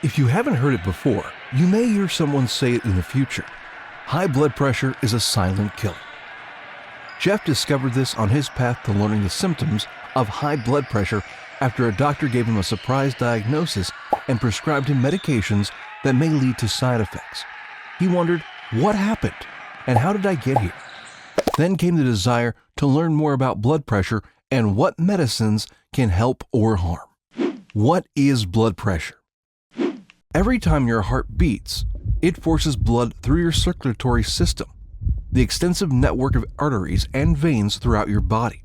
If you haven't heard it before, you may hear someone say it in the future. High blood pressure is a silent killer. Jeff discovered this on his path to learning the symptoms of high blood pressure after a doctor gave him a surprise diagnosis and prescribed him medications that may lead to side effects. He wondered, what happened and how did I get here? Then came the desire to learn more about blood pressure and what medicines can help or harm. What is blood pressure? Every time your heart beats, it forces blood through your circulatory system, the extensive network of arteries and veins throughout your body.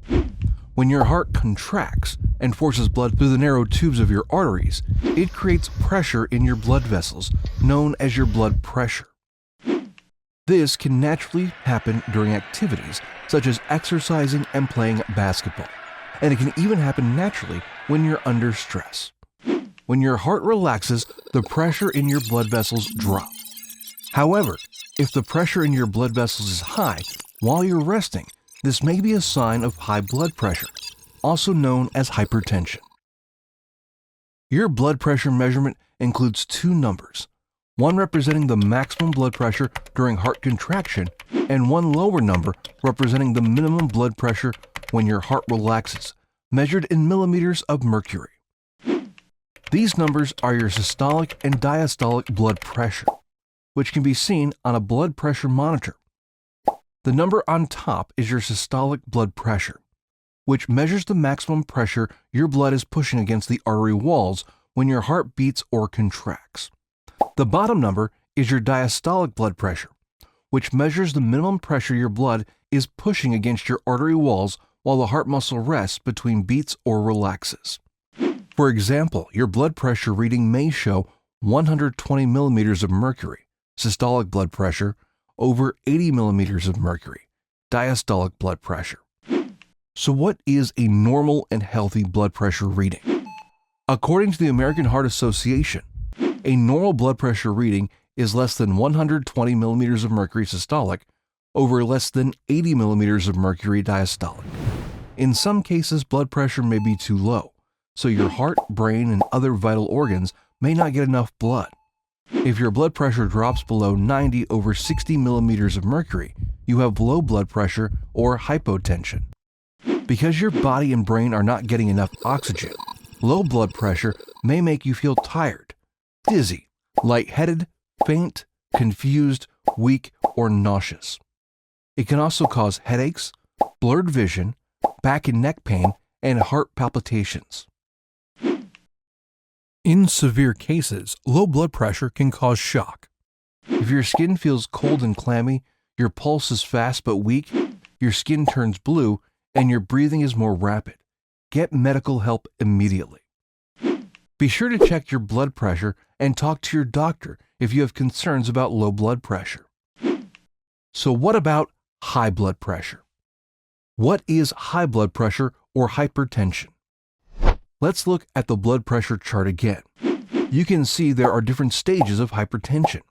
When your heart contracts and forces blood through the narrow tubes of your arteries, it creates pressure in your blood vessels, known as your blood pressure. This can naturally happen during activities such as exercising and playing basketball, and it can even happen naturally when you're under stress. When your heart relaxes, the pressure in your blood vessels drops. However, if the pressure in your blood vessels is high while you're resting, this may be a sign of high blood pressure, also known as hypertension. Your blood pressure measurement includes two numbers, one representing the maximum blood pressure during heart contraction and one lower number representing the minimum blood pressure when your heart relaxes, measured in millimeters of mercury. These numbers are your systolic and diastolic blood pressure, which can be seen on a blood pressure monitor. The number on top is your systolic blood pressure, which measures the maximum pressure your blood is pushing against the artery walls when your heart beats or contracts. The bottom number is your diastolic blood pressure, which measures the minimum pressure your blood is pushing against your artery walls while the heart muscle rests between beats or relaxes. For example, your blood pressure reading may show 120 millimeters of mercury, systolic blood pressure, over 80 millimeters of mercury, diastolic blood pressure. So what is a normal and healthy blood pressure reading? According to the American Heart Association, a normal blood pressure reading is less than 120 millimeters of mercury systolic over less than 80 millimeters of mercury diastolic. In some cases, blood pressure may be too low, so your heart, brain, and other vital organs may not get enough blood. If your blood pressure drops below 90 over 60 millimeters of mercury, you have low blood pressure or hypotension. Because your body and brain are not getting enough oxygen, low blood pressure may make you feel tired, dizzy, lightheaded, faint, confused, weak, or nauseous. It can also cause headaches, blurred vision, back and neck pain, and heart palpitations. In severe cases, low blood pressure can cause shock. If your skin feels cold and clammy, your pulse is fast but weak, your skin turns blue, and your breathing is more rapid, get medical help immediately. Be sure to check your blood pressure and talk to your doctor if you have concerns about low blood pressure. So what about high blood pressure? What is high blood pressure or hypertension? Let's look at the blood pressure chart again. You can see there are different stages of hypertension.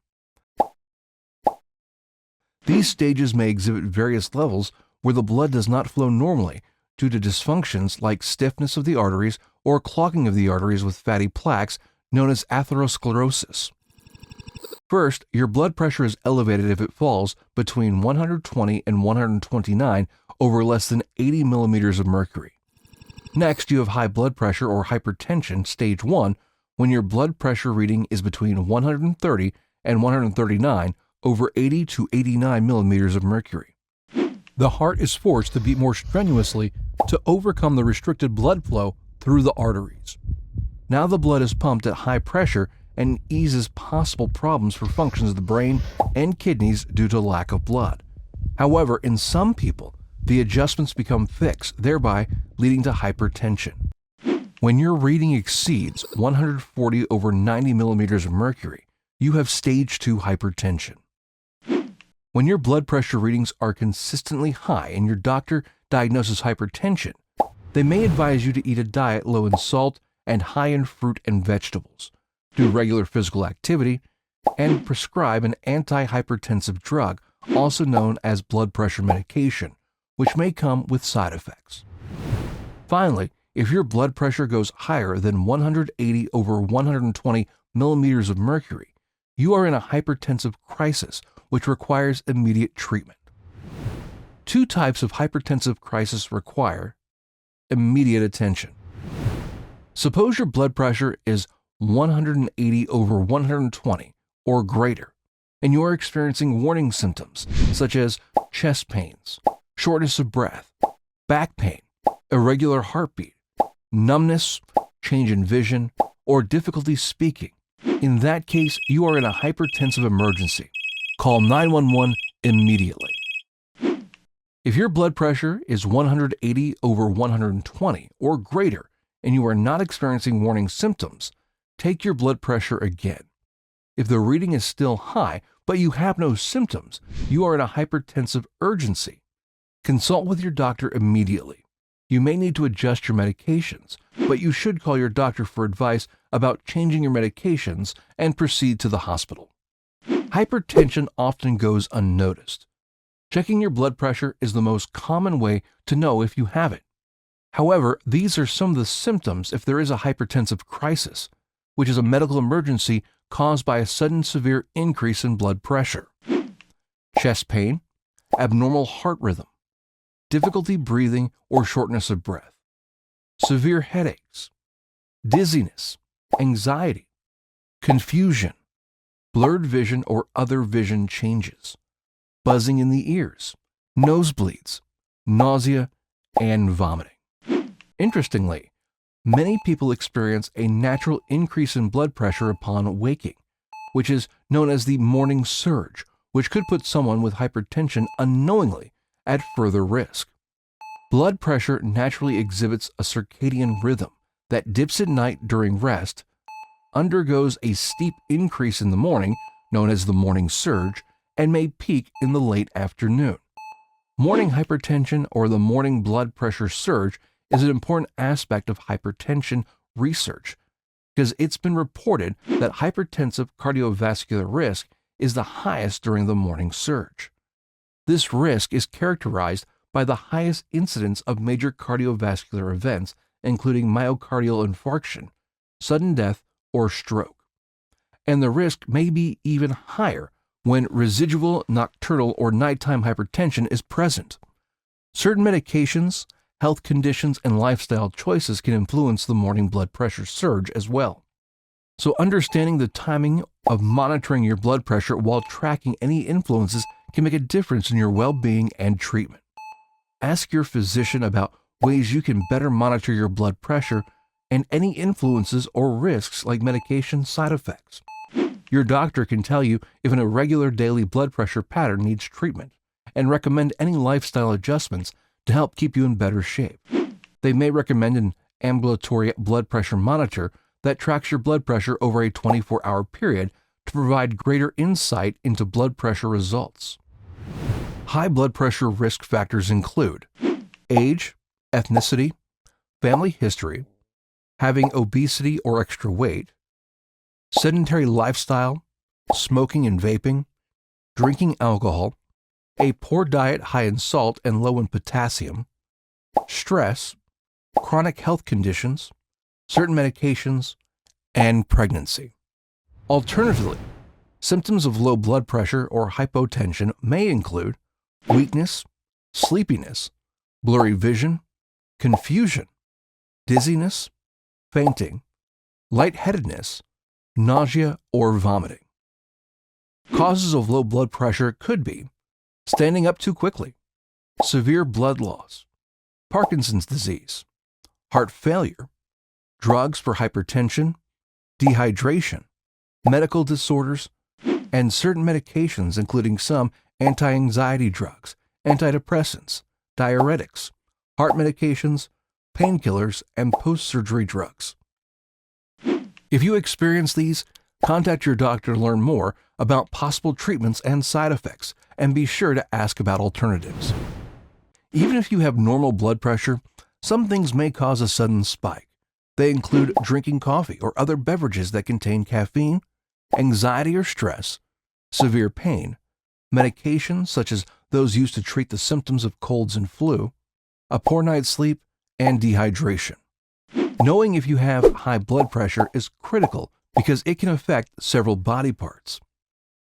These stages may exhibit various levels where the blood does not flow normally due to dysfunctions like stiffness of the arteries or clogging of the arteries with fatty plaques known as atherosclerosis. First, your blood pressure is elevated if it falls between 120 and 129 over less than 80 millimeters of mercury. Next, you have high blood pressure or hypertension stage 1 when your blood pressure reading is between 130 and 139 over 80 to 89 millimeters of mercury. The heart is forced to beat more strenuously to overcome the restricted blood flow through the arteries. Now the blood is pumped at high pressure and eases possible problems for functions of the brain and kidneys due to lack of blood. However, in some people, the adjustments become fixed, thereby leading to hypertension. When your reading exceeds 140 over 90 millimeters of mercury, you have stage 2 hypertension. When your blood pressure readings are consistently high and your doctor diagnoses hypertension, they may advise you to eat a diet low in salt and high in fruit and vegetables, do regular physical activity, and prescribe an antihypertensive drug, also known as blood pressure medication, which may come with side effects. Finally, If your blood pressure goes higher than 180 over 120 millimeters of mercury, you are in a hypertensive crisis which requires immediate treatment. Two types of hypertensive crisis require immediate attention. Suppose your blood pressure is 180 over 120 or greater, and you are experiencing warning symptoms such as chest pains, shortness of breath, back pain, irregular heartbeat, numbness, change in vision, or difficulty speaking. In that case, you are in a hypertensive emergency. Call 911 immediately. If your blood pressure is 180 over 120 or greater and you are not experiencing warning symptoms, take your blood pressure again. If the reading is still high but you have no symptoms, you are in a hypertensive urgency. Consult with your doctor immediately. You may need to adjust your medications, but you should call your doctor for advice about changing your medications and proceed to the hospital. Hypertension often goes unnoticed. Checking your blood pressure is the most common way to know if you have it. However, these are some of the symptoms if there is a hypertensive crisis, which is a medical emergency caused by a sudden severe increase in blood pressure. Chest pain, abnormal heart rhythm, difficulty breathing or shortness of breath, severe headaches, dizziness, anxiety, confusion, blurred vision or other vision changes, buzzing in the ears, nosebleeds, nausea, and vomiting. Interestingly, many people experience a natural increase in blood pressure upon waking, which is known as the morning surge, which could put someone with hypertension unknowingly at further risk. Blood pressure naturally exhibits a circadian rhythm that dips at night during rest, undergoes a steep increase in the morning, known as the morning surge, and may peak in the late afternoon. Morning hypertension or the morning blood pressure surge is an important aspect of hypertension research because it's been reported that hypertensive cardiovascular risk is the highest during the morning surge. This risk is characterized by the highest incidence of major cardiovascular events, including myocardial infarction, sudden death, or stroke. And the risk may be even higher when residual nocturnal or nighttime hypertension is present. Certain medications, health conditions, and lifestyle choices can influence the morning blood pressure surge as well. So understanding the timing of monitoring your blood pressure while tracking any influences can make a difference in your well-being and treatment. Ask your physician about ways you can better monitor your blood pressure and any influences or risks like medication side effects. Your doctor can tell you if an irregular daily blood pressure pattern needs treatment and recommend any lifestyle adjustments to help keep you in better shape. They may recommend an ambulatory blood pressure monitor that tracks your blood pressure over a 24-hour period to provide greater insight into blood pressure results. High blood pressure risk factors include age, ethnicity, family history, having obesity or extra weight, sedentary lifestyle, smoking and vaping, drinking alcohol, a poor diet high in salt and low in potassium, stress, chronic health conditions, certain medications, and pregnancy. Alternatively, symptoms of low blood pressure or hypotension may include weakness, sleepiness, blurry vision, confusion, dizziness, fainting, lightheadedness, nausea, or vomiting. Causes of low blood pressure could be standing up too quickly, severe blood loss, Parkinson's disease, heart failure, drugs for hypertension, dehydration, medical disorders, and certain medications including some anti-anxiety drugs, antidepressants, diuretics, heart medications, painkillers, and post-surgery drugs. If you experience these, contact your doctor to learn more about possible treatments and side effects, and be sure to ask about alternatives. Even if you have normal blood pressure, some things may cause a sudden spike. They include drinking coffee or other beverages that contain caffeine, anxiety or stress, severe pain, medications such as those used to treat the symptoms of colds and flu, a poor night's sleep, and dehydration. Knowing if you have high blood pressure is critical because it can affect several body parts.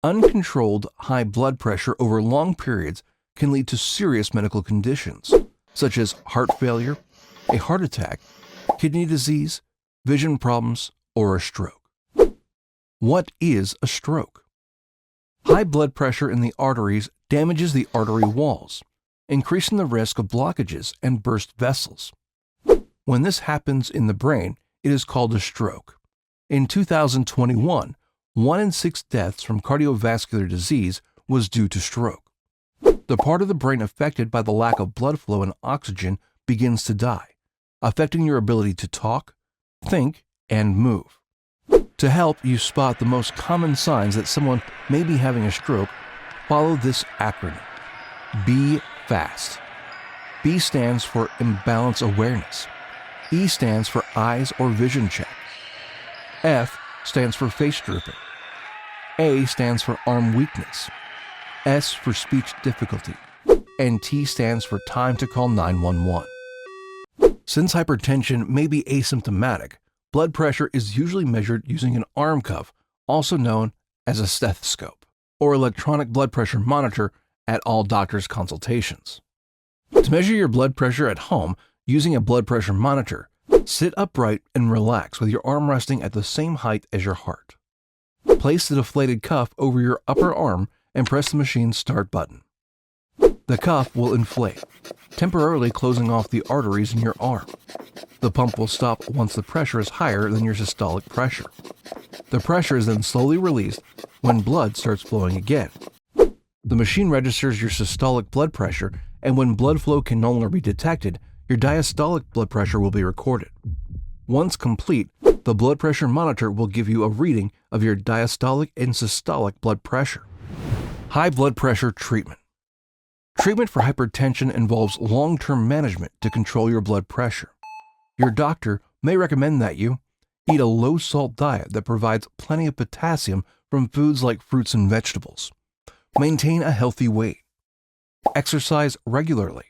Uncontrolled high blood pressure over long periods can lead to serious medical conditions, such as heart failure, a heart attack, kidney disease, vision problems, or a stroke. What is a stroke? High blood pressure in the arteries damages the artery walls, increasing the risk of blockages and burst vessels. When this happens in the brain, it is called a stroke. In 2021, 1 in 6 deaths from cardiovascular disease was due to stroke. The part of the brain affected by the lack of blood flow and oxygen begins to die, affecting your ability to talk, think, and move. To help you spot the most common signs that someone may be having a stroke, follow this acronym. B FAST. B stands for imbalance awareness. E stands for eyes or vision check. F stands for face drooping. A stands for arm weakness. S for speech difficulty. And T stands for time to call 911. Since hypertension may be asymptomatic, blood pressure is usually measured using an arm cuff, also known as a stethoscope, or electronic blood pressure monitor at all doctors' consultations. To measure your blood pressure at home using a blood pressure monitor, sit upright and relax with your arm resting at the same height as your heart. Place the deflated cuff over your upper arm and press the machine's start button. The cuff will inflate, temporarily closing off the arteries in your arm. The pump will stop once the pressure is higher than your systolic pressure. The pressure is then slowly released when blood starts flowing again. The machine registers your systolic blood pressure, and when blood flow can no longer be detected, your diastolic blood pressure will be recorded. Once complete, the blood pressure monitor will give you a reading of your diastolic and systolic blood pressure. High blood pressure treatment. Treatment for hypertension involves long-term management to control your blood pressure. Your doctor may recommend that you eat a low-salt diet that provides plenty of potassium from foods like fruits and vegetables. Maintain a healthy weight. Exercise regularly.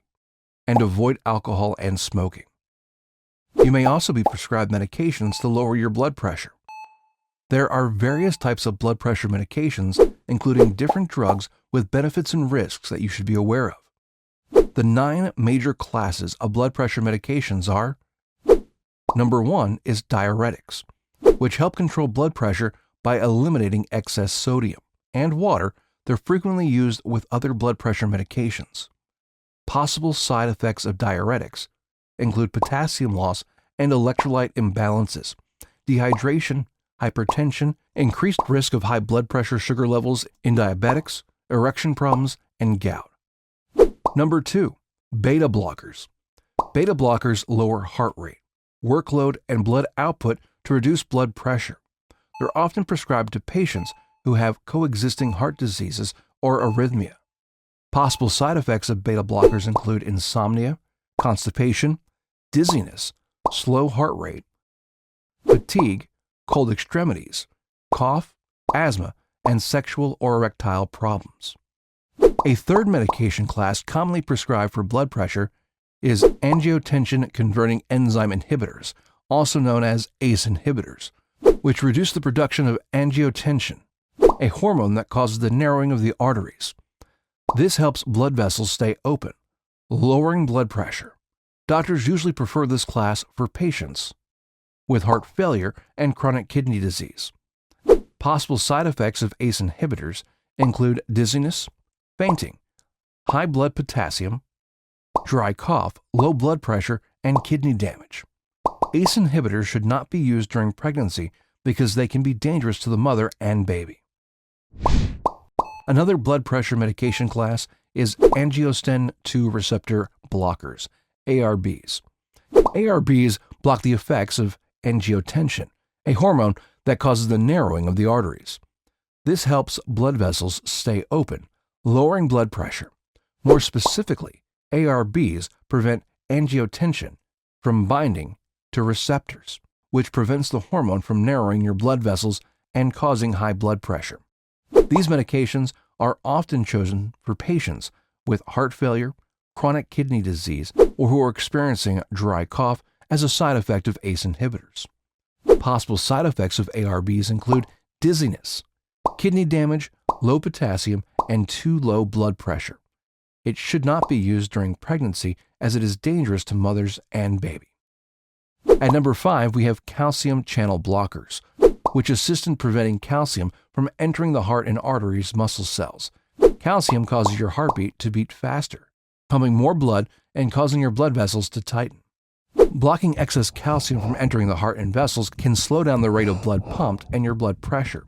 And avoid alcohol and smoking. You may also be prescribed medications to lower your blood pressure. There are various types of blood pressure medications, including different drugs with benefits and risks that you should be aware of. The 9 major classes of blood pressure medications are: Number 1 is diuretics, which help control blood pressure by eliminating excess sodium and water. They're frequently used with other blood pressure medications. Possible side effects of diuretics include potassium loss and electrolyte imbalances, dehydration, hypertension, increased risk of high blood pressure sugar levels in diabetics, erection problems, and gout. Number 2, beta blockers. Beta blockers lower heart rate, workload, and blood output to reduce blood pressure. They're often prescribed to patients who have coexisting heart diseases or arrhythmia. Possible side effects of beta blockers include insomnia, constipation, dizziness, slow heart rate, fatigue, cold extremities, cough, asthma, and sexual or erectile problems. A third medication class commonly prescribed for blood pressure is angiotensin-converting enzyme inhibitors, also known as ACE inhibitors, which reduce the production of angiotensin, a hormone that causes the narrowing of the arteries. This helps blood vessels stay open, lowering blood pressure. Doctors usually prefer this class for patients with heart failure and chronic kidney disease. Possible side effects of ACE inhibitors include dizziness, fainting, high blood potassium, dry cough, low blood pressure, and kidney damage. ACE inhibitors should not be used during pregnancy because they can be dangerous to the mother and baby. Another blood pressure medication class is angiotensin II receptor blockers, ARBs. ARBs block the effects of angiotensin, a hormone that causes the narrowing of the arteries. This helps blood vessels stay open, lowering blood pressure. More specifically, ARBs prevent angiotensin from binding to receptors, which prevents the hormone from narrowing your blood vessels and causing high blood pressure. These medications are often chosen for patients with heart failure, chronic kidney disease, or who are experiencing dry cough as a side effect of ACE inhibitors. Possible side effects of ARBs include dizziness, kidney damage, low potassium, and too low blood pressure. It should not be used during pregnancy as it is dangerous to mothers and baby. At number 5, we have calcium channel blockers, which assist in preventing calcium from entering the heart and arteries muscle cells. Calcium causes your heartbeat to beat faster, pumping more blood and causing your blood vessels to tighten. Blocking excess calcium from entering the heart and vessels can slow down the rate of blood pumped and your blood pressure.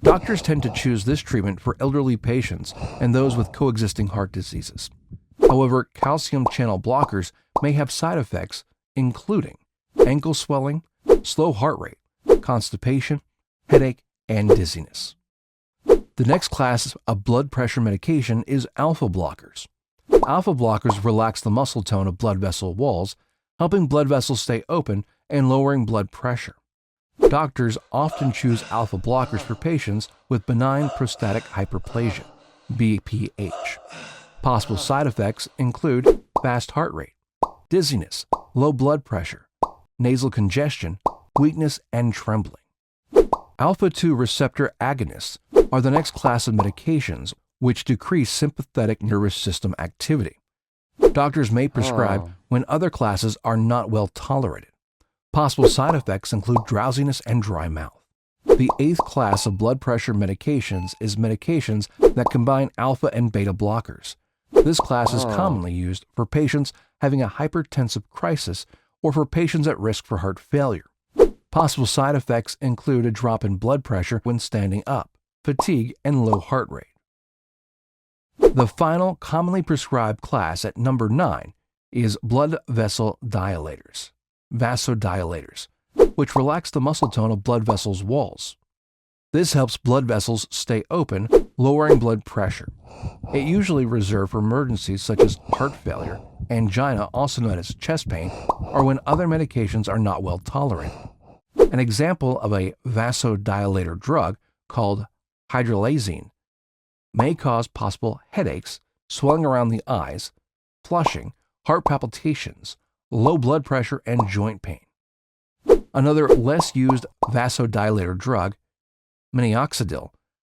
Doctors tend to choose this treatment for elderly patients and those with coexisting heart diseases. However, calcium channel blockers may have side effects, including ankle swelling, slow heart rate, constipation, headache, and dizziness. The next class of blood pressure medication is alpha blockers. Alpha blockers relax the muscle tone of blood vessel walls, helping blood vessels stay open and lowering blood pressure. Doctors often choose alpha blockers for patients with benign prostatic hyperplasia, BPH. Possible side effects include fast heart rate, dizziness, low blood pressure, nasal congestion, weakness, and trembling. Alpha-2 receptor agonists are the next class of medications which decrease sympathetic nervous system activity. Doctors may prescribe when other classes are not well tolerated. Possible side effects include drowsiness and dry mouth. The 8th class of blood pressure medications is medications that combine alpha and beta blockers. This class is commonly used for patients having a hypertensive crisis or for patients at risk for heart failure. Possible side effects include a drop in blood pressure when standing up, fatigue, and low heart rate. The final commonly prescribed class at number 9 is blood vessel dilators, vasodilators, which relax the muscle tone of blood vessels' walls. This helps blood vessels stay open, lowering blood pressure. It usually reserved for emergencies such as heart failure, angina, also known as chest pain, or when other medications are not well tolerated. An example of a vasodilator drug called hydralazine may cause possible headaches, swelling around the eyes, flushing, heart palpitations, low blood pressure, and joint pain. Another less used vasodilator drug, minoxidil,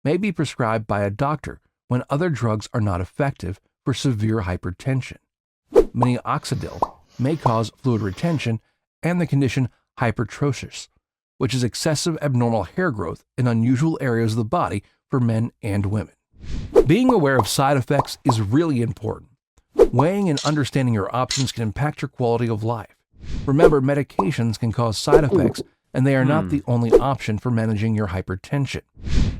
may be prescribed by a doctor when other drugs are not effective for severe hypertension. Minoxidil may cause fluid retention and the condition hypertrichosis, which is excessive abnormal hair growth in unusual areas of the body for men and women. Being aware of side effects is really important. Weighing and understanding your options can impact your quality of life. Remember, medications can cause side effects, and they are not the only option for managing your hypertension.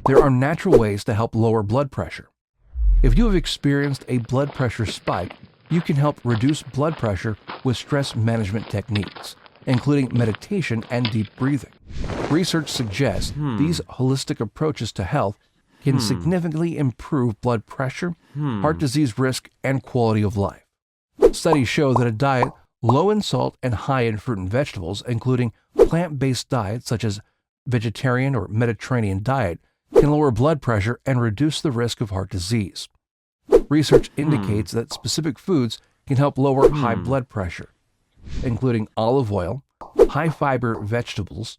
There are natural ways to help lower blood pressure. If you have experienced a blood pressure spike, you can help reduce blood pressure with stress management techniques, including meditation and deep breathing. Research suggests these holistic approaches to health can significantly improve blood pressure, heart disease risk, and quality of life. Studies show that a diet low in salt and high in fruit and vegetables, including plant-based diets such as vegetarian or Mediterranean diet, can lower blood pressure and reduce the risk of heart disease. Research indicates that specific foods can help lower high blood pressure, including olive oil, high-fiber vegetables,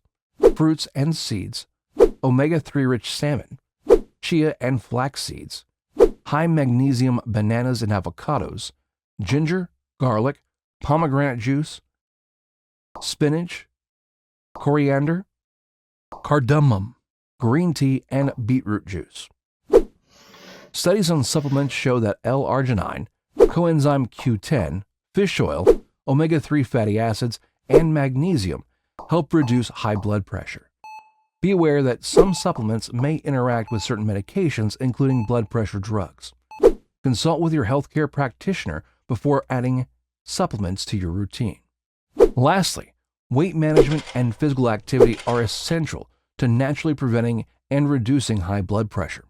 fruits and seeds, omega-3 rich salmon, chia and flax seeds, high magnesium bananas and avocados, ginger, garlic, pomegranate juice, spinach, coriander, cardamom, green tea, and beetroot juice. Studies on supplements show that L-arginine, coenzyme Q10, fish oil, omega-3 fatty acids, and magnesium help reduce high blood pressure. Be aware that some supplements may interact with certain medications, including blood pressure drugs. Consult with your healthcare practitioner before adding supplements to your routine. Lastly, weight management and physical activity are essential to naturally preventing and reducing high blood pressure.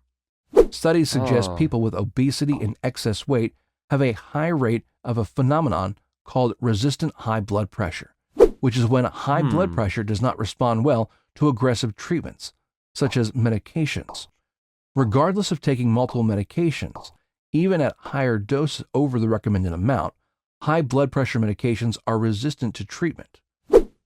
Studies suggest people with obesity and excess weight have a high rate of a phenomenon called resistant high blood pressure, which is when high blood pressure does not respond well to aggressive treatments, such as medications. Regardless of taking multiple medications, even at higher doses over the recommended amount, high blood pressure medications are resistant to treatment.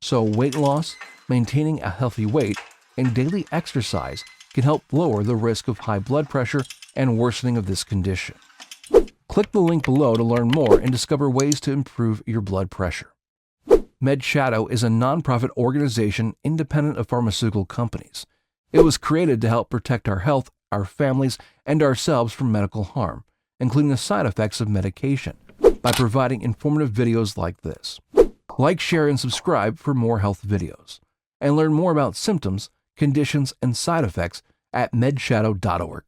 So weight loss, maintaining a healthy weight, and daily exercise can help lower the risk of high blood pressure and worsening of this condition. Click the link below to learn more and discover ways to improve your blood pressure. MedShadow is a nonprofit organization independent of pharmaceutical companies. It was created to help protect our health, our families, and ourselves from medical harm, including the side effects of medication, by providing informative videos like this. Like, share, and subscribe for more health videos. And learn more about symptoms, conditions, and side effects at medshadow.org.